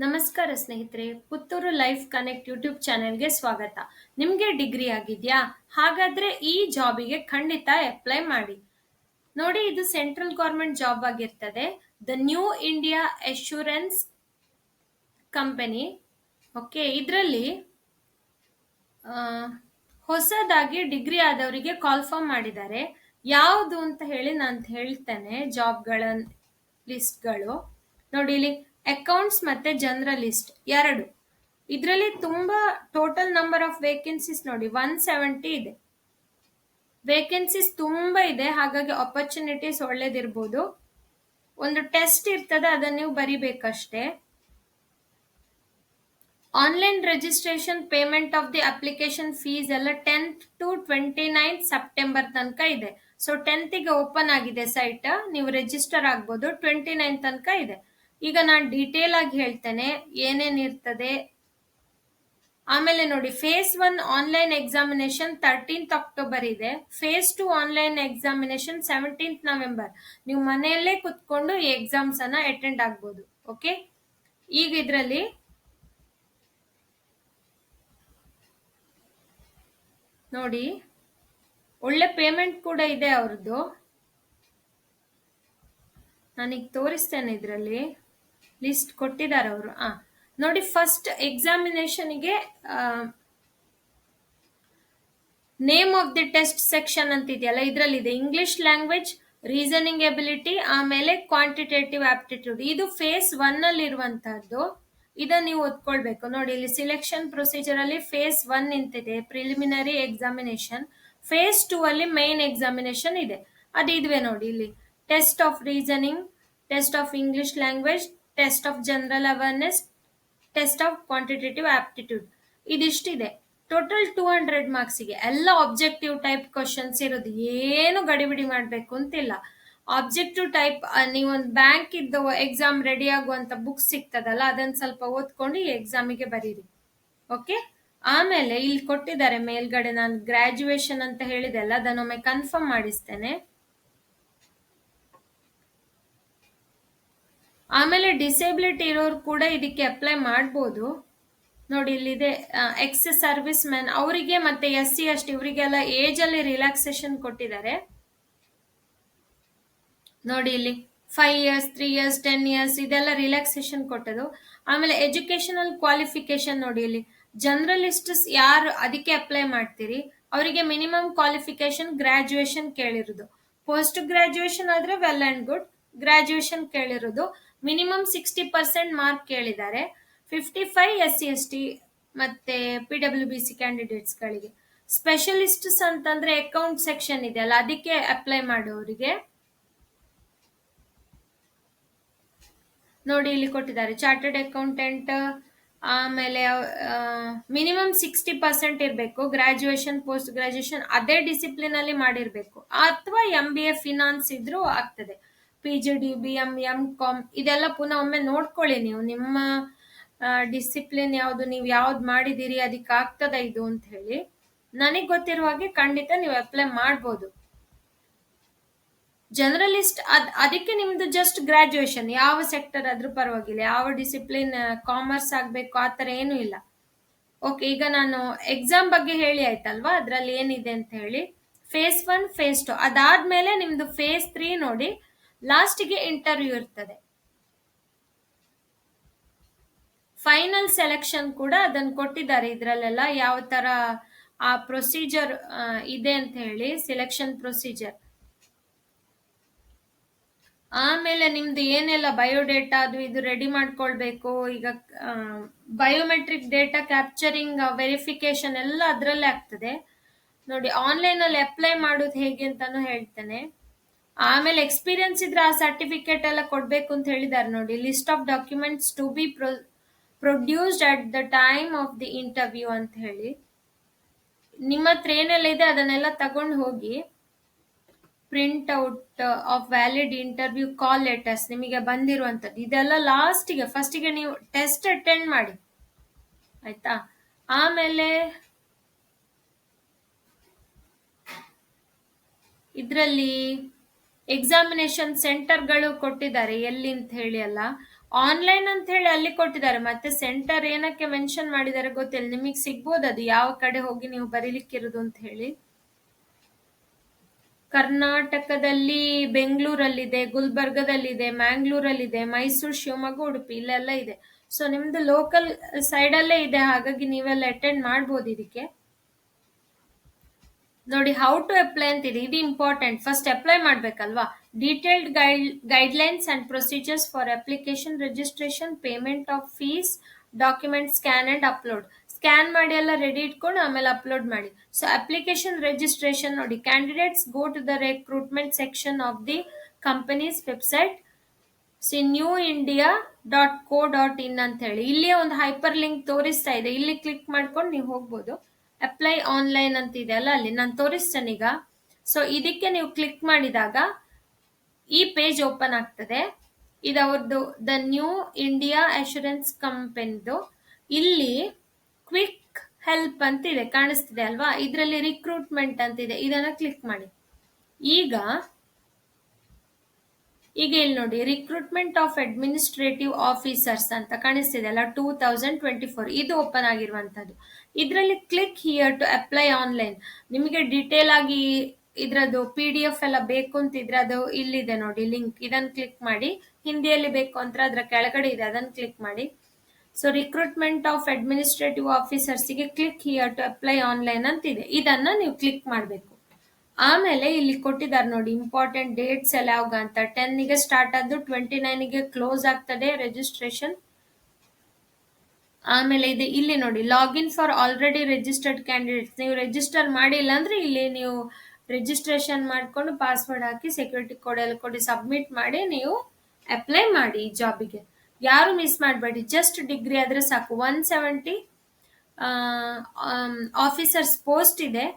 ನಮಸ್ಕಾರ ಸ್ನೇಹಿತರೆ, Puttur life connect YouTube ಚಾನೆಲ್ಗೆ ಸ್ವಾಗತ. ನಿಮಗೆ ಡಿಗ್ರಿ ಆಗಿದೆಯಾ? ಹಾಗಾದ್ರೆ ಈ ಜಾಬಿಗೆ ಖಂಡಿತ ಅಪ್ಲೈ ಮಾಡಿ. ನೋಡಿ, ಇದು ಸೆಂಟ್ರಲ್ ಗೌರ್ಮೆಂಟ್ ಜಾಬ್ ಆಗಿರ್ತದೆ. The new India assurance company. Okay, ಇದರಲ್ಲಿ ಹೊಸದಾಗಿ ಡಿಗ್ರಿ ಆದವರಿಗೆ ಕಾಲ್ ಫಾರ್ಮ್ ಮಾಡಿದ್ದಾರೆ. ಯಾವುದು ಅಂತ ಹೇಳಿ ನಾನು ಹೇಳ್ತೇನೆ. ಜಾಬ್ಗಳ ಲಿಸ್ಟ್ಗಳು ನೋಡಿ, ಇಲ್ಲಿ ಅಕೌಂಟ್ಸ್ ಮತ್ತೆ ಜರ್ನಲಿಸ್ಟ್ ಎರಡು. ಇದರಲ್ಲಿ ತುಂಬಾ ಟೋಟಲ್ ನಂಬರ್ ಆಫ್ ವೇಕೆನ್ಸೀಸ್ ನೋಡಿ 170 ಇದೆ. ವೇಕೆನ್ಸೀಸ್ ತುಂಬಾ ಇದೆ, ಹಾಗಾಗಿ ಆಪರ್ಚುನಿಟೀಸ್ ಒಳ್ಳೇದಿರ್ಬೋದು. ಒಂದು ಟೆಸ್ಟ್ ಇರ್ತದೆ, ಅದನ್ನ ನೀವು ಬರಿಬೇಕಷ್ಟೇ. Online registration, payment of the application fees ಎಲ್ಲ 10th to 29th ಸೆಪ್ಟೆಂಬರ್ ತನಕ ಇದೆ. ಸೊ 10th ಗೆ ಓಪನ್ ಆಗಿದೆ ಸೈಟ್, ನೀವು ರಿಜಿಸ್ಟರ್ ಆಗ್ಬೋದು. 29th ತನಕ ಇದೆ. ಈಗ ನಾನು ಡೀಟೇಲ್ ಆಗಿ ಹೇಳ್ತೇನೆ ಏನೇನ್ ಇರ್ತದೆ. ಆಮೇಲೆ ನೋಡಿ, phase 1 online examination 13th October ಇದೆ. Phase 2 online examination 17th November. ನೀವು ಮನೆಯಲ್ಲೇ ಕುತ್ಕೊಂಡು ಈ ಎಕ್ಸಾಮ್ಸ್ ಅನ್ನ ಅಟೆಂಡ್ ಆಗ್ಬೋದು. ಓಕೆ, ಈಗ ಇದರಲ್ಲಿ ನೋಡಿ, ಒಳ್ಳೆ ಪೇಮೆಂಟ್ ಕೂಡ ಇದೆ ಅವ್ರದ್ದು. ನಾನೀಗ ತೋರಿಸ್ತೇನೆ. ಇದರಲ್ಲಿ ಲಿಸ್ಟ್ ಕೊಟ್ಟಿದ್ದಾರೆ ಅವರು. ನೋಡಿ, ಫಸ್ಟ್ ಎಕ್ಸಾಮಿನೇಷನ್ಗೆ name of the test section ಅಂತ ಇದೆಯಲ್ಲ, ಇದರಲ್ಲಿ ಇದೆ ಇಂಗ್ಲಿಷ್ ಲ್ಯಾಂಗ್ವೇಜ್, ರೀಸನಿಂಗ್ ಎಬಿಲಿಟಿ, ಆಮೇಲೆ ಕ್ವಾಂಟಿಟೇಟಿವ್ ಆಪ್ಟಿಟ್ಯೂಡ್. ಇದು ಫೇಸ್ 1 ಅಲ್ಲಿ ಇರುವಂತಹದ್ದು. ಇದನ್ನ ನೀವು ಓದ್ಕೊಳ್ಬೇಕು. ನೋಡಿ, ಇಲ್ಲಿ ಸಿಲೆಕ್ಷನ್ ಪ್ರೊಸೀಜರ್ ಅಲ್ಲಿ ಫೇಸ್ 1 ನಿಂತಿದೆ, ಪ್ರಿಲಿಮಿನರಿ ಎಕ್ಸಾಮಿನೇಷನ್. ಫೇಸ್ 2 ಅಲ್ಲಿ ಮೈನ್ ಎಕ್ಸಾಮಿನೇಷನ್ ಇದೆ. ಅದು ಇದುವೆ ನೋಡಿ, ಇಲ್ಲಿ test of reasoning, test of English language, test of general awareness, test of quantitative aptitude. ಇದಿಷ್ಟಿದೆ. ಟೋಟಲ್ 200 ಮಾರ್ಕ್ಸಿಗೆ ಎಲ್ಲ ಆಬ್ಜೆಕ್ಟಿವ್ ಟೈಪ್ ಕ್ವಶನ್ಸ್ ಇರೋದು. ಏನು ಗಡಿಬಿಡಿ ಮಾಡ್ಬೇಕು ಅಂತಿಲ್ಲ. ಆಬ್ಜೆಕ್ಟಿವ್ ಟೈಪ್, ನೀವೊಂದು ಬ್ಯಾಂಕ್ ಇದ್ದು ಎಕ್ಸಾಮ್ ರೆಡಿ ಆಗುವಂತ ಬುಕ್ಸ್ ಸಿಗ್ತದಲ್ಲ, ಅದನ್ನ ಸ್ವಲ್ಪ ಓದ್ಕೊಂಡು ಈ ಎಕ್ಸಾಮಿಗೆ ಬರೀರಿ. ಓಕೆ, ಆಮೇಲೆ ಇಲ್ಲಿ ಕೊಟ್ಟಿದ್ದಾರೆ ಮೇಲ್ಗಡೆ, ನಾನು ಗ್ರಾಜುಯೇಷನ್ ಅಂತ ಹೇಳಿದೆಲ್ಲ, ಅದನ್ನೊಮ್ಮೆ ಕನ್ಫರ್ಮ್ ಮಾಡಿಸ್ತೇನೆ. ಆಮೇಲೆ ಡಿಸೇಬಿಲಿಟಿ ಇರೋರು ಕೂಡ ಇದಕ್ಕೆ ಅಪ್ಲೈ ಮಾಡ್ಬೋದು. ನೋಡಿ, ಇಲ್ಲಿದೆ ಎಕ್ಸ್ ಸರ್ವಿಸ್ ಮ್ಯಾನ್ ಅವರಿಗೆ, ಮತ್ತೆ SC ST ಇವರಿಗೆಲ್ಲ ಏಜ್ ಅಲ್ಲಿ ರಿಲ್ಯಾಕ್ಸೇಷನ್ ಕೊಟ್ಟಿದ್ದಾರೆ. ನೋಡಿ, ಇಲ್ಲಿ 5 years, 3 years, 10 years ಇದೆಲ್ಲ ರಿಲ್ಯಾಕ್ಸೇಷನ್ ಕೊಟ್ಟದು. ಆಮೇಲೆ ಎಜುಕೇಶನಲ್ ಕ್ವಾಲಿಫಿಕೇಶನ್ ನೋಡಿ, ಇಲ್ಲಿ ಜರ್ನಲಿಸ್ಟ್ಸ್ ಯಾರು ಅದಕ್ಕೆ ಅಪ್ಲೈ ಮಾಡ್ತೀರಿ ಅವರಿಗೆ ಮಿನಿಮಮ್ ಕ್ವಾಲಿಫಿಕೇಶನ್ ಗ್ರಾಜುಯೇಷನ್ ಕೇಳಿರೋದು. ಪೋಸ್ಟ್ ಗ್ರಾಜುಯೇಷನ್ ಆದ್ರೆ ವೆಲ್ ಅಂಡ್ ಗುಡ್. ಗ್ರಾಜುಯೇಷನ್ ಕೇಳಿರೋದು ಮಿನಿಮಮ್ 60% ಮಾರ್ಕ್ ಕೇಳಿದ್ದಾರೆ. 55 SC ST ಮತ್ತೆ PWBC ಕ್ಯಾಂಡಿಡೇಟ್ಸ್ ಗಳಿಗೆ. ಸ್ಪೆಷಲಿಸ್ಟ್ಸ್ ಅಂತಂದ್ರೆ ಅಕೌಂಟ್ ಸೆಕ್ಷನ್ ಇದೆ ಅಲ್ಲ, ಅದಕ್ಕೆ ಅಪ್ಲೈ ಮಾಡೋರಿಗೆ ನೋಡಿ, ಇಲ್ಲಿ ಕೊಟ್ಟಿದ್ದಾರೆ ಚಾರ್ಟರ್ಡ್ ಅಕೌಂಟೆಂಟ್. ಆಮೇಲೆ ಮಿನಿಮಮ್ 60% ಇರಬೇಕು. ಗ್ರಾಜುಯೇಷನ್, ಪೋಸ್ಟ್ ಗ್ರಾಜುಯೇಷನ್ ಅದೇ ಡಿಸಿಪ್ಲಿನ್ ಅಲ್ಲಿ ಮಾಡಿರ್ಬೇಕು, ಅಥವಾ MBA ಫಿನಾನ್ಸ್ ಇದ್ರೂ ಆಗ್ತದೆ. PGD, BM, MCOM ಇದೆಲ್ಲ ಪುನಃ ಒಮ್ಮೆ ನೋಡ್ಕೊಳ್ಳಿ ನೀವು, ನಿಮ್ಮ ಡಿಸಿಪ್ಲಿನ್ ಯಾವ್ದು, ನೀವು ಯಾವ್ದು ಮಾಡಿದಿರಿ, ಅದಕ್ಕೆ ಆಗ್ತದ ಇದು ಅಂತ ಹೇಳಿ. ನನಗ್ ಗೊತ್ತಿರುವ ಹಾಗೆ ಖಂಡಿತ ನೀವು ಅಪ್ಲೈ ಮಾಡ್ಬೋದು. ಜನರಲಿಸ್ಟ್ ಅದಕ್ಕೆ ನಿಮ್ದು ಜಸ್ಟ್ ಗ್ರಾಜುಯೇಷನ್, ಯಾವ ಸೆಕ್ಟರ್ ಆದ್ರೂ ಪರವಾಗಿಲ್ಲ, ಯಾವ ಡಿಸಿಪ್ಲಿನ್, ಕಾಮರ್ಸ್ ಆಗ್ಬೇಕು ಆತರ ಏನು ಇಲ್ಲ. ಓಕೆ, ಈಗ ನಾನು ಎಕ್ಸಾಮ್ ಬಗ್ಗೆ ಹೇಳಿ ಆಯ್ತಲ್ವಾ, ಅದ್ರಲ್ಲಿ ಏನಿದೆ ಅಂತ ಹೇಳಿ. ಫೇಸ್ 1, ಫೇಸ್ 2 ಅದಾದ್ಮೇಲೆ ನಿಮ್ದು ಫೇಸ್ 3 ನೋಡಿ, ಲಾಸ್ಟ್ಗೆ ಇಂಟರ್ವ್ಯೂ ಇರ್ತದೆ. ಫೈನಲ್ ಸೆಲೆಕ್ಷನ್ ಕೂಡ ಅದನ್ನ ಕೊಟ್ಟಿದ್ದಾರೆ ಇದ್ರಲ್ಲೆಲ್ಲ, ಯಾವ ತರ ಆ ಪ್ರೊಸೀಜರ್ ಇದೆ ಅಂತ ಹೇಳಿ, ಸೆಲೆಕ್ಷನ್ ಪ್ರೊಸೀಜರ್. ಆಮೇಲೆ ನಿಮ್ದು ಏನೆಲ್ಲ ಬಯೋಡೇಟಾ ಅದು ಇದು ರೆಡಿ ಮಾಡ್ಕೊಳ್ಬೇಕು. ಈಗ ಬಯೋಮೆಟ್ರಿಕ್ ಡೇಟಾ ಕ್ಯಾಪ್ಚರಿಂಗ್, ವೆರಿಫಿಕೇಶನ್ ಎಲ್ಲ ಅದರಲ್ಲೇ ಆಗ್ತದೆ. ನೋಡಿ, ಆನ್ಲೈನ್ ಅಲ್ಲಿ ಅಪ್ಲೈ ಮಾಡೋದು ಹೇಗೆ ಅಂತಾನು ಹೇಳ್ತೇನೆ. ಆಮೇಲೆ ಎಕ್ಸ್ಪೀರಿಯನ್ಸ್ ಇದ್ರೆ ಆ ಸರ್ಟಿಫಿಕೇಟ್ ಎಲ್ಲ ಕೊಡ್ಬೇಕು ಅಂತ ಹೇಳಿದ್ದಾರೆ. ನೋಡಿ, list of documents to be produced at the time of the interview ಅಂತ ಹೇಳಿ. ನಿಮ್ಮ ಹತ್ರ ಏನೆಲ್ಲ ಇದೆ ಅದನ್ನೆಲ್ಲ ತಗೊಂಡು ಹೋಗಿ. Print out of valid interview call letters ನಿಮಗೆ ಬಂದಿರುವಂತದ್ದು, ಇದೆಲ್ಲ ಲಾಸ್ಟಿಗೆ, ಫಸ್ಟಿಗೆ ನೀವು ಟೆಸ್ಟ್ ಅಟೆಂಡ್ ಮಾಡಿ ಆಯ್ತಾ. ಆಮೇಲೆ ಇದರಲ್ಲಿ ಎಕ್ಸಾಮಿನೇಷನ್ ಸೆಂಟರ್ಗಳು ಕೊಟ್ಟಿದ್ದಾರೆ ಎಲ್ಲಿ ಅಂತ ಹೇಳಿ ಅಲ್ಲ. ಆನ್ಲೈನ್ ಅಂತ ಹೇಳಿ ಅಲ್ಲಿ ಕೊಟ್ಟಿದ್ದಾರೆ, ಮತ್ತೆ ಸೆಂಟರ್ ಏನಕ್ಕೆ ಮೆನ್ಷನ್ ಮಾಡಿದ್ದಾರೆ ಗೊತ್ತಿಲ್ಲ. ನಿಮಗೆ ಸಿಗ್ಬೋದು ಅದು ಯಾವ ಕಡೆ ಹೋಗಿ ನೀವು ಬರೀಲಿಕ್ಕಿರೋದು ಅಂತ ಹೇಳಿ. ಕರ್ನಾಟಕದಲ್ಲಿ ಬೆಂಗಳೂರಲ್ಲಿದೆ, ಗುಲ್ಬರ್ಗದಲ್ಲಿದೆ, ಮ್ಯಾಂಗ್ಳೂರಲ್ಲಿದೆ, ಮೈಸೂರು, ಶಿವಮೊಗ್ಗ, ಉಡುಪಿ ಇಲ್ಲೆಲ್ಲ ಇದೆ. ಸೊ ನಿಮ್ದು ಲೋಕಲ್ ಸೈಡ್ ಅಲ್ಲೇ ಇದೆ, ಹಾಗಾಗಿ ನೀವೆಲ್ಲ ಅಟೆಂಡ್ ಮಾಡ್ಬೋದು ಇದಕ್ಕೆ. ನೋಡಿ, ಹೌ ಟು ಅಪ್ಲೈ ಅಂತಿದೆ, ಇದು ಇಂಪಾರ್ಟೆಂಟ್. ಫಸ್ಟ್ ಅಪ್ಲೈ ಮಾಡ್ಬೇಕಲ್ವಾ. Detailed guidelines and procedures for application, registration, payment of fees, document scan and upload. Scan ಮಾಡಿ ಎಲ್ಲ ರೆಡಿ ಇಟ್ಕೊಂಡು ಆಮೇಲೆ ಅಪ್ಲೋಡ್ ಮಾಡಿ. ಸೊ ಅಪ್ಲಿಕೇಶನ್ ರಿಜಿಸ್ಟ್ರೇಷನ್ ನೋಡಿ, candidates go to the recruitment section of the company's website newindia.co.in ಅಂತ ಹೇಳಿ. ಇಲ್ಲಿ ಒಂದು ಹೈಪರ್ ಲಿಂಕ್ ತೋರಿಸ್ತಾ ಇದೆ, ಇಲ್ಲಿ ಕ್ಲಿಕ್ ಮಾಡ್ಕೊಂಡು ನೀವು ಹೋಗ್ಬೋದು. ಅಪ್ಲೈ ಆನ್ಲೈನ್ ಅಂತ ಇದೆ ಅಲ್ಲ, ಅಲ್ಲಿ ನಾನು ತೋರಿಸ್ತೇನೆ ಈಗ. ಸೊ ಇದಕ್ಕೆ ನೀವು ಕ್ಲಿಕ್ ಮಾಡಿದಾಗ ಈ ಪೇಜ್ ಓಪನ್ ಆಗ್ತದೆ. ಇದು ಅವ್ರದ್ದು ದ ನ್ಯೂ ಇಂಡಿಯಾ ಅಶ್ಯೂರೆನ್ಸ್ ಕಂಪನಿದು. ಇಲ್ಲಿ ಕ್ವಿಕ್ ಹೆಲ್ಪ್ ಅಂತ ಇದೆ, ಕಾಣಿಸ್ತಿದೆ ಅಲ್ವಾ. ಇದರಲ್ಲಿ ರಿಕ್ರೂಟ್ಮೆಂಟ್ ಅಂತಿದೆ, ಇದನ್ನ ಕ್ಲಿಕ್ ಮಾಡಿ. ಈಗ ಇಲ್ಲಿ ನೋಡಿ, ರಿಕ್ರೂಟ್ಮೆಂಟ್ ಆಫ್ ಅಡ್ಮಿನಿಸ್ಟ್ರೇಟಿವ್ ಆಫೀಸರ್ಸ್ ಅಂತ ಕಾಣಿಸ್ತಿದೆ ಅಲ್ಲ, 2024 ಇದು ಓಪನ್ ಆಗಿರುವಂತದ್ದು. ಇದರಲ್ಲಿ click here to apply online. ನಿಮಗೆ ಡೀಟೇಲ್ ಆಗಿ ಇದ್ರದ್ದು PDF ಎಲ್ಲ ಬೇಕು ಅಂತಿದ್ರೆ ಅದು ಇಲ್ಲಿದೆ ನೋಡಿ ಲಿಂಕ್, ಇದನ್ನ ಕ್ಲಿಕ್ ಮಾಡಿ. ಹಿಂದಿಯಲ್ಲಿ ಬೇಕು ಅಂತ ಅದ್ರ ಕೆಳಗಡೆ ಇದೆ, ಅದನ್ನ ಕ್ಲಿಕ್ ಮಾಡಿ. ಸೊ ರಿಕ್ರೂಟ್ಮೆಂಟ್ ಆಫ್ ಅಡ್ಮಿನಿಸ್ಟ್ರೇಟಿವ್ ಆಫೀಸರ್ಸ್ಗೆ click here to apply online ಅಂತಿದೆ, ಇದನ್ನ ನೀವು ಕ್ಲಿಕ್ ಮಾಡಬೇಕು. ಆಮೇಲೆ ಇಲ್ಲಿ ಕೊಟ್ಟಿದ್ದಾರೆ ನೋಡಿ ಇಂಪಾರ್ಟೆಂಟ್ ಡೇಟ್ಸ್ ಎಲ್ಲ ಯಾವಾಗ ಅಂತ. 10ಗೆ ಸ್ಟಾರ್ಟ್ ಆದ್ದು 29ಗೆ ಕ್ಲೋಸ್ ಆಗ್ತದೆ ರಿಜಿಸ್ಟ್ರೇಷನ್. ಆಮೇಲೆ ಇದೆ ಇಲ್ಲಿ ನೋಡಿ, login for already registered candidates. ನೀವು ರಿಜಿಸ್ಟರ್ ಮಾಡಿಲ್ಲ ಅಂದ್ರೆ ಇಲ್ಲಿ ನೀವು ರಿಜಿಸ್ಟ್ರೇಷನ್ ಮಾಡ್ಕೊಂಡು ಪಾಸ್ವರ್ಡ್ ಹಾಕಿ ಸೆಕ್ಯೂರಿಟಿ ಕೋಡ್ ಎಲ್ಲ ಕೊಡಿ, ಸಬ್ಮಿಟ್ ಮಾಡಿ ನೀವು ಅಪ್ಲೈ ಮಾಡಿ ಈ ಜಾಬಿಗೆ. ಯಾರು ಮಿಸ್ ಮಾಡಬೇಡಿ. ಜಸ್ಟ್ ಡಿಗ್ರಿ ಆದ್ರೆ ಸಾಕು. 170 ಆಫೀಸರ್ಸ್ ಪೋಸ್ಟ್ ಇದೆ,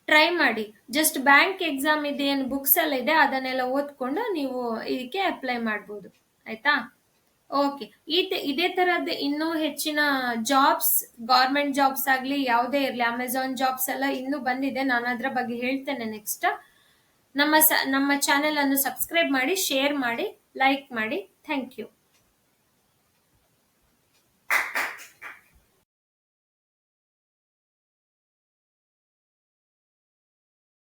ಟ್ರೈ ಮಾಡಿ. ಜಸ್ಟ್ ಬ್ಯಾಂಕ್ ಎಕ್ಸಾಮ್ ಇದೆ, ಏನು ಬುಕ್ಸ್ ಎಲ್ಲ ಇದೆ ಅದನ್ನೆಲ್ಲ ಓದ್ಕೊಂಡು ನೀವು ಇದಕ್ಕೆ ಅಪ್ಲೈ ಮಾಡ್ಬೋದು. ಆಯ್ತಾ? ಓಕೆ. ಇದೇ ತರದ್ದು ಇನ್ನೂ ಹೆಚ್ಚಿನ ಜಾಬ್ಸ್, ಗೌರ್ಮೆಂಟ್ ಜಾಬ್ಸ್ ಆಗ್ಲಿ ಯಾವುದೇ ಇರಲಿ, ಅಮೆಝಾನ್ ಜಾಬ್ಸ್ ಎಲ್ಲ ಇನ್ನೂ ಬಂದಿದೆ, ನಾನು ಅದ್ರ ಬಗ್ಗೆ ಹೇಳ್ತೇನೆ ನೆಕ್ಸ್ಟ್. ನಮ್ಮ ಚಾನೆಲ್ ಅನ್ನು ಸಬ್ಸ್ಕ್ರೈಬ್ ಮಾಡಿ, ಶೇರ್ ಮಾಡಿ, ಲೈಕ್ ಮಾಡಿ. Thank you.